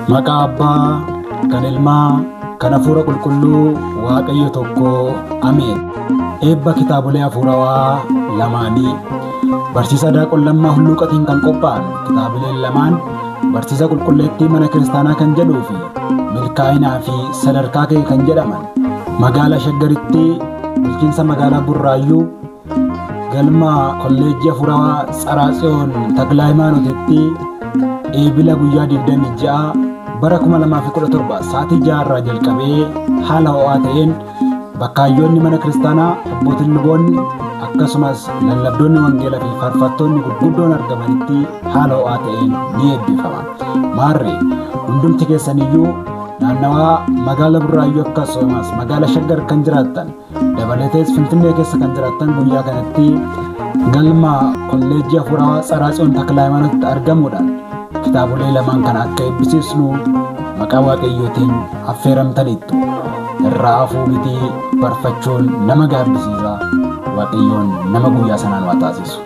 Maqaa Abbaa, kan Ilmaa, kan Hafuura Qulqulluu, Waaqayyo tokko. Ameen. Eebba kitaabolee hafuurawaa lamaanii. Barsiisa Daaqollammaa Hulluuqatiin kan qophaa'an kitaabileen lamaan barsiisa qulqulleettii mana kiristaanaa kan jedhuu fi milkaa'inaa fi sadarkaa kee kan jedhaman magaalaa Shaggaritti bulchiinsa magaalaa Burraayyuu galma kolleejjii hafuurawaa Tsaraa-Tsiyoon Taklaa Hayimaanotitti eebila guyyaa 26 bara 2017 sa'aatii 6 irraa jalqabee haala ho'aa ta'een bakkaayyoonni mana kiristaanaa, abbootiin luboonni akkasumas lallabdoonni wangeelaa fi faarfattoonni gurguddoon argamanitti haala ho'aa ta'een ni eebbifama. Maarree hundumti keessaniyyuu naannawaa magaalaa Burraayyuu akkasumas magaalaa Shaggar kan jiraattan dabalatees Finfinnee keessa kan jiraattan guyyaa kanatti galma kolleejjii hafuurawaa Tsaraa-Tsiyoon Taklaa Hayimaanotitti argamuudhaan kitaabolee lamaan kana akka eebbisiisnu maqaa Waaqayyootiin affeeramtaniittu. Irraa hafuu miti barfachuun nama gaabbisiisa. Waaqayyoon nama guyyaa sanaan waa taasisu.